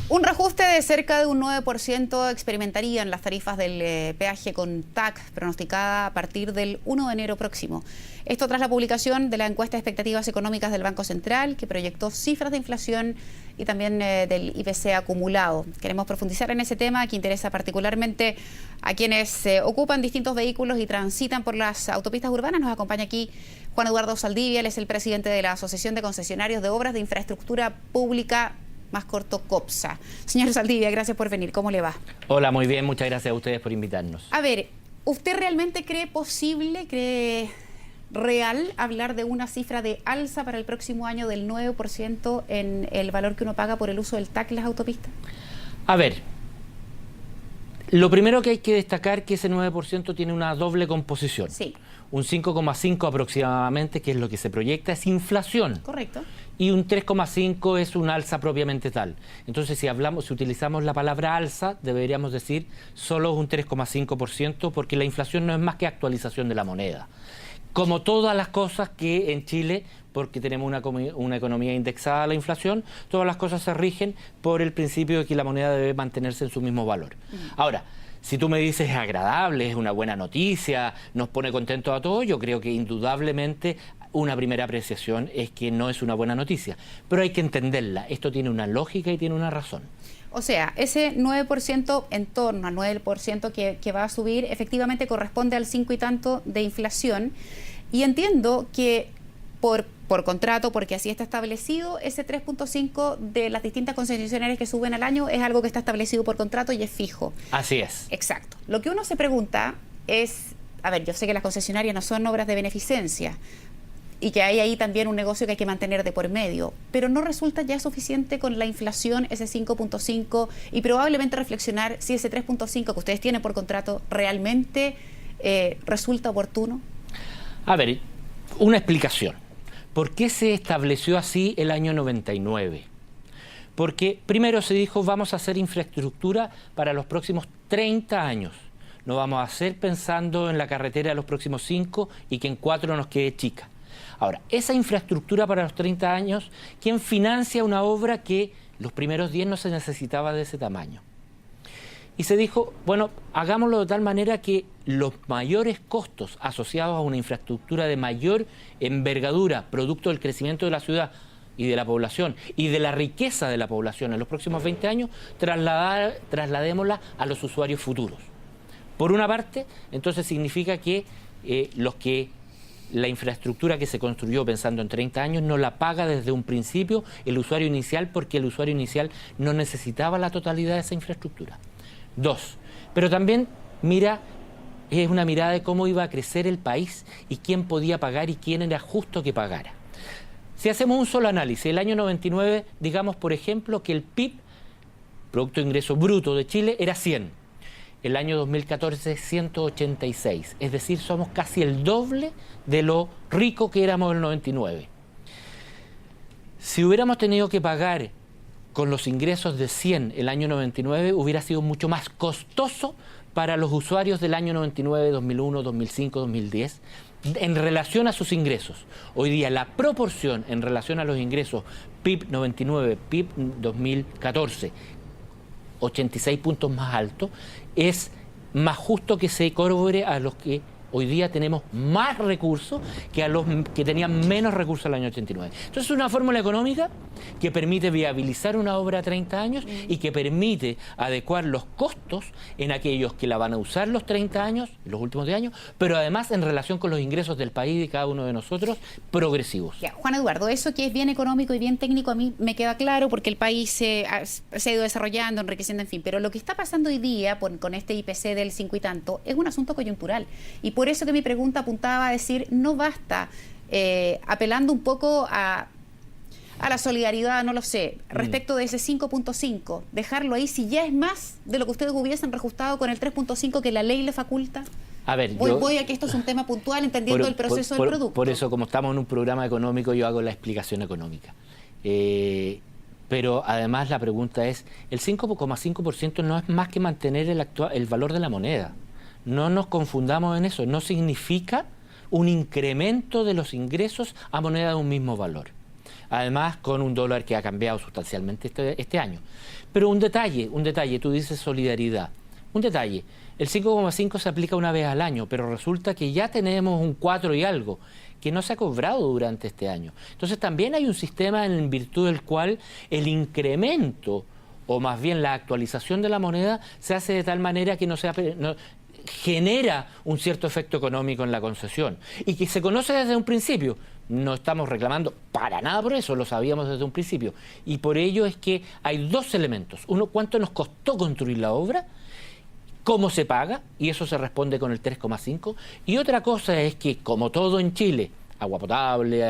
Un reajuste de cerca de un 9% experimentarían las tarifas del peaje con TAC, pronosticada a partir del 1 de enero próximo. Esto tras la publicación de la encuesta de expectativas económicas del Banco Central, que proyectó cifras de inflación y también del IPC acumulado. Queremos profundizar en ese tema que interesa particularmente a quienes ocupan distintos vehículos y transitan por las autopistas urbanas. Nos acompaña aquí Juan Eduardo Saldivia, él es el presidente de la Asociación de Concesionarios de Obras de Infraestructura Pública, más corto COPSA. Señor Saldivia, gracias por venir. ¿Cómo le va? Hola, muy bien. Muchas gracias a ustedes por invitarnos. A ver, ¿usted realmente cree posible, cree real hablar de una cifra de alza para el próximo año del 9% en el valor que uno paga por el uso del TAC en las autopistas? A ver, lo primero que hay que destacar es que ese 9% tiene una doble composición. Sí. Un 5,5 aproximadamente, que es lo que se proyecta, es inflación. Correcto. Y un 3,5 es un alza propiamente tal. Entonces, si utilizamos la palabra alza, deberíamos decir solo un 3,5%, porque la inflación no es más que actualización de la moneda. Como todas las cosas que en Chile, porque tenemos una economía indexada a la inflación, todas las cosas se rigen por el principio de que la moneda debe mantenerse en su mismo valor. Ahora, si tú me dices es agradable, es una buena noticia, nos pone contentos a todos, yo creo que indudablemente una primera apreciación es que no es una buena noticia. Pero hay que entenderla, esto tiene una lógica y tiene una razón. O sea, ese 9%, en torno al 9% que va a subir, efectivamente corresponde al 5 y tanto de inflación. Y entiendo que por contrato, porque así está establecido, ese 3,5 de las distintas concesionarias que suben al año es algo que está establecido por contrato y es fijo. Así es. Exacto. Lo que uno se pregunta es, a ver, yo sé que las concesionarias no son obras de beneficencia y que hay ahí también un negocio que hay que mantener de por medio, pero ¿no resulta ya suficiente con la inflación ese 5,5 y probablemente reflexionar si ese 3,5 que ustedes tienen por contrato realmente resulta oportuno? A ver, una explicación. ¿Por qué se estableció así el año 99? Porque primero se dijo vamos a hacer infraestructura para los próximos 30 años. No vamos a hacer pensando en la carretera de los próximos 5 y que en 4 nos quede chica. Ahora, esa infraestructura para los 30 años, ¿quién financia una obra que los primeros 10 no se necesitaba de ese tamaño? Y se dijo, bueno, hagámoslo de tal manera que los mayores costos asociados a una infraestructura de mayor envergadura, producto del crecimiento de la ciudad y de la población y de la riqueza de la población en los próximos 20 años, trasladémosla a los usuarios futuros. Por una parte, entonces significa que la infraestructura que se construyó pensando en 30 años no la paga desde un principio el usuario inicial, porque el usuario inicial no necesitaba la totalidad de esa infraestructura. 2, pero también es una mirada de cómo iba a crecer el país y quién podía pagar y quién era justo que pagara. Si hacemos un solo análisis, el año 99, digamos por ejemplo que el PIB, Producto de Ingreso Bruto de Chile, era 100. El año 2014, 186. Es decir, somos casi el doble de lo rico que éramos en el 99. Si hubiéramos tenido que pagar con los ingresos de 100 el año 99, hubiera sido mucho más costoso para los usuarios del año 99, 2001, 2005, 2010, en relación a sus ingresos. Hoy día la proporción en relación a los ingresos PIB 99, PIB 2014, 86 puntos más alto, es más justo que se cobre a los que hoy día tenemos más recursos que a los que tenían menos recursos el año 89. Entonces es una fórmula económica que permite viabilizar una obra a 30 años y que permite adecuar los costos en aquellos que la van a usar los 30 años, los últimos 10 años, pero además en relación con los ingresos del país de cada uno de nosotros, progresivos. Ya, Juan Eduardo, eso que es bien económico y bien técnico a mí me queda claro porque el país se ha ido desarrollando, enriqueciendo, en fin, pero lo que está pasando hoy día con este IPC del 5 y tanto es un asunto coyuntural y por eso que mi pregunta apuntaba a decir, no basta apelando un poco a la solidaridad, no lo sé, respecto de ese 5,5, dejarlo ahí si ya es más de lo que ustedes hubiesen reajustado con el 3,5 que la ley le faculta. A ver, voy a que esto es un tema puntual, entendiendo el proceso del producto. Por eso, como estamos en un programa económico, yo hago la explicación económica. Pero además la pregunta es, el 5,5% no es más que mantener el valor de la moneda. No nos confundamos en eso, no significa un incremento de los ingresos a moneda de un mismo valor. además con un dólar que ha cambiado sustancialmente este año. Pero un detalle, tú dices solidaridad. Un detalle, el 5,5 se aplica una vez al año, pero resulta que ya tenemos un 4 y algo que no se ha cobrado durante este año. Entonces también hay un sistema en virtud del cual el incremento, o más bien la actualización de la moneda, se hace de tal manera que genera un cierto efecto económico en la concesión y que se conoce desde un principio. No estamos reclamando para nada por eso, lo sabíamos desde un principio. Y por ello es que hay dos elementos. Uno, ¿cuánto nos costó construir la obra? ¿Cómo se paga? Y eso se responde con el 3,5. Y otra cosa es que, como todo en Chile, agua potable,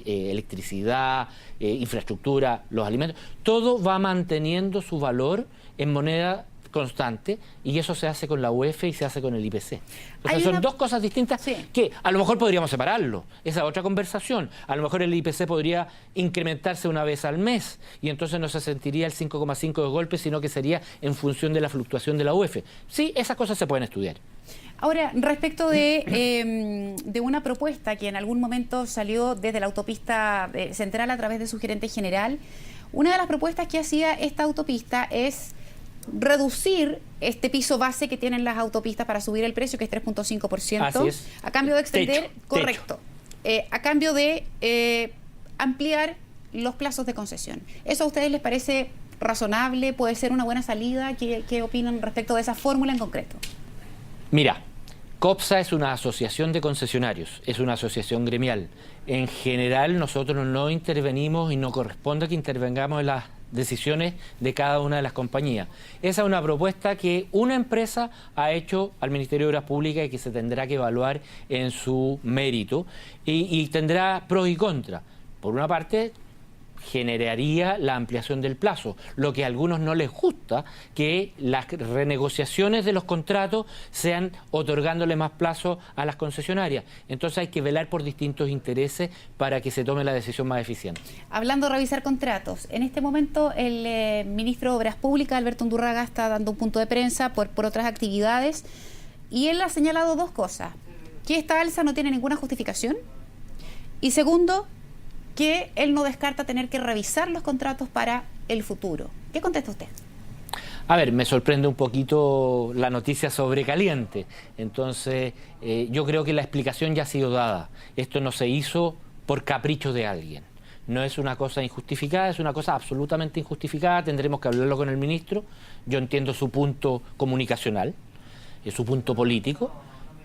electricidad, infraestructura, los alimentos, todo va manteniendo su valor en moneda constante, y eso se hace con la UEF y se hace con el IPC. Entonces son dos cosas distintas, sí, que a lo mejor podríamos separarlo, esa otra conversación. A lo mejor el IPC podría incrementarse una vez al mes y entonces no se sentiría el 5,5 de golpe, sino que sería en función de la fluctuación de la UEF. Sí, esas cosas se pueden estudiar. Ahora, respecto de una propuesta que en algún momento salió desde la autopista central a través de su gerente general, una de las propuestas que hacía esta autopista es reducir este piso base que tienen las autopistas para subir el precio, que es 3,5%. Así es. A cambio de extender, Techo. Correcto, a cambio de ampliar los plazos de concesión. ¿Eso a ustedes les parece razonable? ¿Puede ser una buena salida? ¿Qué opinan respecto de esa fórmula en concreto? Mira, COPSA es una asociación de concesionarios, es una asociación gremial. En general nosotros no intervenimos y no corresponde que intervengamos en las decisiones de cada una de las compañías. Esa es una propuesta que una empresa ha hecho al Ministerio de Obras Públicas y que se tendrá que evaluar en su mérito y tendrá pros y contras. Por una parte, generaría la ampliación del plazo, lo que a algunos no les gusta, que las renegociaciones de los contratos sean otorgándole más plazo a las concesionarias. Entonces hay que velar por distintos intereses para que se tome la decisión más eficiente. Hablando de revisar contratos, en este momento el ministro de Obras Públicas, Alberto Undurraga, está dando un punto de prensa por otras actividades y él ha señalado dos cosas: que esta alza no tiene ninguna justificación y segundo, que él no descarta tener que revisar los contratos para el futuro. ¿Qué contesta usted? A ver, me sorprende un poquito la noticia sobrecaliente. Entonces, yo creo que la explicación ya ha sido dada. Esto no se hizo por capricho de alguien. No es una cosa injustificada, es una cosa absolutamente injustificada. Tendremos que hablarlo con el ministro. Yo entiendo su punto comunicacional, su punto político.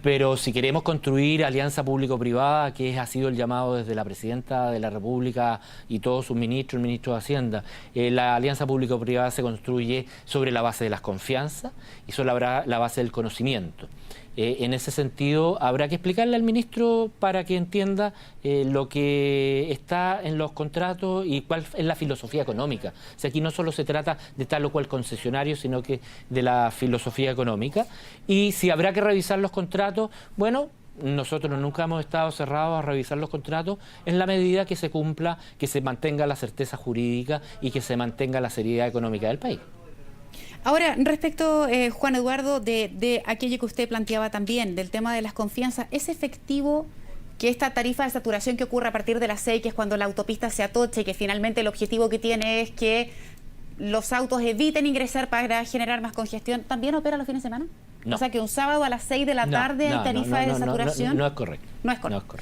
Pero si queremos construir alianza público-privada, que ha sido el llamado desde la Presidenta de la República y todos sus ministros, el ministro de Hacienda, la alianza público-privada se construye sobre la base de las confianzas y sobre la base del conocimiento. En ese sentido, habrá que explicarle al ministro para que entienda lo que está en los contratos y cuál es la filosofía económica. O sea, aquí no solo se trata de tal o cual concesionario, sino que de la filosofía económica. Y si habrá que revisar los contratos, bueno, nosotros nunca hemos estado cerrados a revisar los contratos en la medida que se cumpla, que se mantenga la certeza jurídica y que se mantenga la seriedad económica del país. Ahora, respecto, Juan Eduardo, de aquello que usted planteaba también, del tema de las confianzas, ¿es efectivo que esta tarifa de saturación que ocurre a partir de las 6, que es cuando la autopista se atocha y que finalmente el objetivo que tiene es que los autos eviten ingresar para generar más congestión, también opera los fines de semana? No. O sea, que un sábado a las 6 de la tarde hay tarifa de saturación. No es correcto. No es correcto.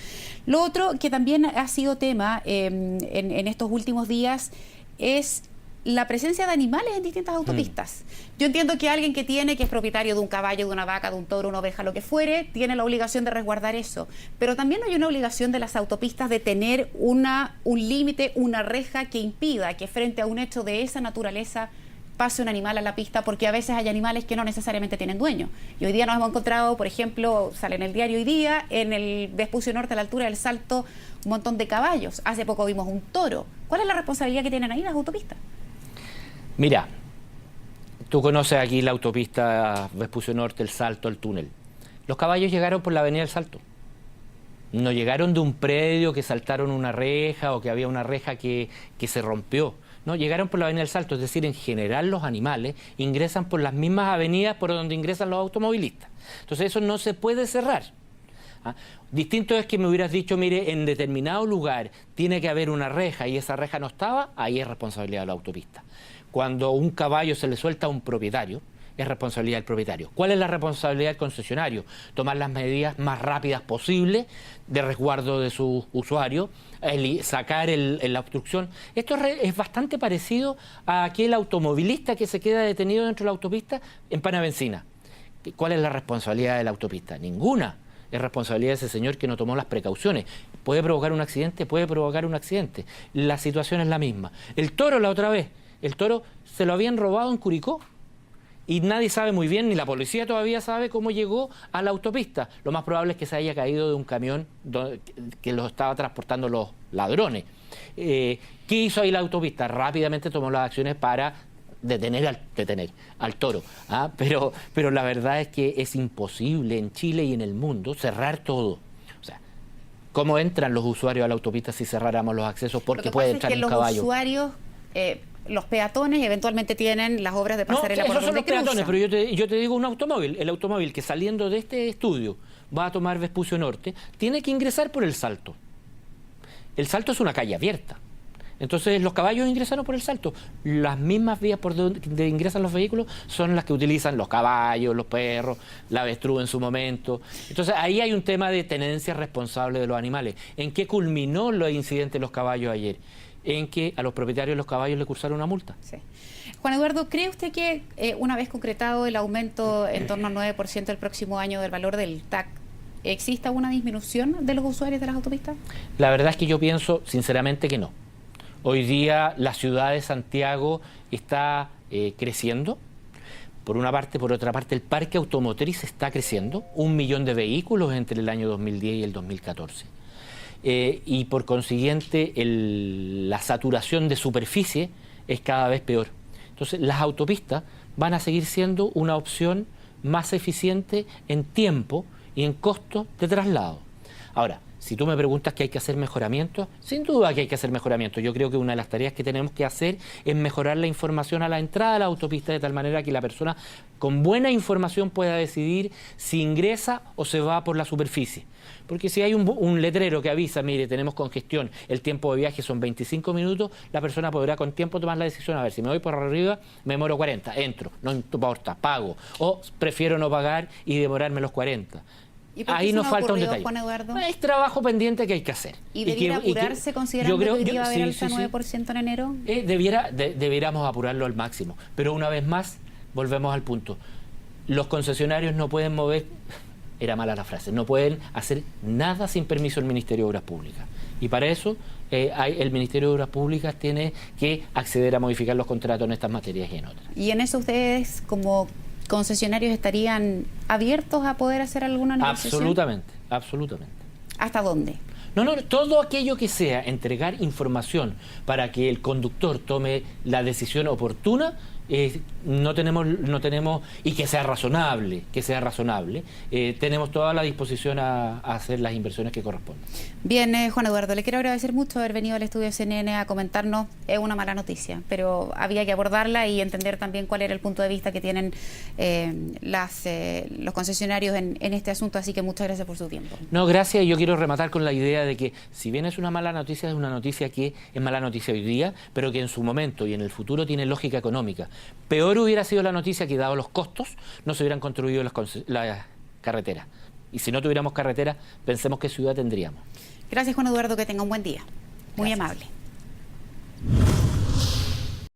Lo otro que también ha sido tema en estos últimos días es la presencia de animales en distintas autopistas. Yo entiendo que alguien que es propietario de un caballo, de una vaca, de un toro, una oveja, lo que fuere, tiene la obligación de resguardar eso. Pero también hay una obligación de las autopistas de tener un límite, una reja que impida que frente a un hecho de esa naturaleza pase un animal a la pista, porque a veces hay animales que no necesariamente tienen dueño. Y hoy día nos hemos encontrado, por ejemplo, sale en el diario hoy día, en el Vespucio Norte, a la altura del Salto, un montón de caballos. Hace poco vimos un toro. ¿Cuál es la responsabilidad que tienen ahí las autopistas? Mira, tú conoces aquí la autopista Vespucio Norte, el Salto, el túnel. Los caballos llegaron por la avenida del Salto. No llegaron de un predio que saltaron una reja o que había una reja que se rompió. No, llegaron por la avenida del Salto. Es decir, en general los animales ingresan por las mismas avenidas por donde ingresan los automovilistas. Entonces eso no se puede cerrar. ¿ah? Distinto es que me hubieras dicho, mire, en determinado lugar tiene que haber una reja y esa reja no estaba, ahí es responsabilidad de la autopista. Cuando un caballo se le suelta a un propietario, es responsabilidad del propietario. ¿Cuál es la responsabilidad del concesionario? Tomar las medidas más rápidas posibles de resguardo de su usuario, sacar la obstrucción. Esto es bastante parecido a aquel automovilista que se queda detenido dentro de la autopista en pana benzina. ¿Cuál es la responsabilidad de la autopista? Ninguna. Es responsabilidad de ese señor que no tomó las precauciones. ¿Puede provocar un accidente? Puede provocar un accidente. La situación es la misma. El toro la otra vez, el toro se lo habían robado en Curicó. Y nadie sabe muy bien, ni la policía todavía sabe cómo llegó a la autopista. Lo más probable es que se haya caído de un camión que lo estaba transportando los ladrones. ¿Qué hizo ahí la autopista? Rápidamente tomó las acciones para detener al toro. ¿Ah? Pero la verdad es que es imposible en Chile y en el mundo cerrar todo. O sea, ¿cómo entran los usuarios a la autopista si cerráramos los accesos? Porque puede entrar un caballo. Los usuarios... los peatones eventualmente tienen las obras de pasarela por donde son los peatones, cruzan. pero yo te digo un automóvil. El automóvil que saliendo de este estudio va a tomar Vespucio Norte, tiene que ingresar por el Salto. El Salto es una calle abierta. Entonces los caballos ingresaron por el Salto. Las mismas vías por donde ingresan los vehículos son las que utilizan los caballos, los perros, la avestruz en su momento. Entonces ahí hay un tema de tenencia responsable de los animales. ¿En qué culminó los incidentes de los caballos ayer? En que a los propietarios de los caballos le cursaron una multa. Sí. Juan Eduardo, ¿cree usted que una vez concretado el aumento en torno al 9% el próximo año del valor del TAC, exista una disminución de los usuarios de las autopistas? La verdad es que yo pienso sinceramente que no. Hoy día la ciudad de Santiago está creciendo. Por una parte, por otra parte, el parque automotriz está creciendo. 1 millón de vehículos entre el año 2010 y el 2014. Y por consiguiente la saturación de superficie es cada vez peor. Entonces las autopistas van a seguir siendo una opción más eficiente en tiempo y en costo de traslado. Ahora, si tú me preguntas que hay que hacer mejoramientos, sin duda que hay que hacer mejoramientos. Yo creo que una de las tareas que tenemos que hacer es mejorar la información a la entrada de la autopista de tal manera que la persona con buena información pueda decidir si ingresa o se va por la superficie. Porque si hay un letrero que avisa, mire, tenemos congestión, el tiempo de viaje son 25 minutos, la persona podrá con tiempo tomar la decisión, a ver, si me voy por arriba, me demoro 40, entro, no importa, pago, o prefiero no pagar y demorarme los 40. Ahí nos falta un detalle. Juan Eduardo? Es trabajo pendiente que hay que hacer. ¿Y debiera apurarse considerando que hoy día va a haber alza 9% en enero? Debiéramos apurarlo al máximo. Pero una vez más, volvemos al punto. Los concesionarios no pueden mover, era mala la frase, no pueden hacer nada sin permiso del Ministerio de Obras Públicas. Y para eso el Ministerio de Obras Públicas tiene que acceder a modificar los contratos en estas materias y en otras. ¿Y en eso ustedes como concesionarios estarían abiertos a poder hacer alguna negociación? Absolutamente, absolutamente. ¿Hasta dónde? No, todo aquello que sea entregar información para que el conductor tome la decisión oportuna, no tenemos, y que sea razonable, tenemos toda la disposición a hacer las inversiones que corresponden. Bien, Juan Eduardo, le quiero agradecer mucho haber venido al estudio CNN a comentarnos. Es una mala noticia, pero había que abordarla y entender también cuál era el punto de vista que tienen los concesionarios en este asunto, así que muchas gracias por su tiempo. No, gracias, y yo quiero rematar con la idea de que si bien es una mala noticia, es una noticia que es mala noticia hoy día, pero que en su momento y en el futuro tiene lógica económica. Peor hubiera sido la noticia que, dado los costos, no se hubieran construido las carreteras. Y si no tuviéramos carreteras, pensemos qué ciudad tendríamos. Gracias, Juan Eduardo, que tenga un buen día. Muy amable.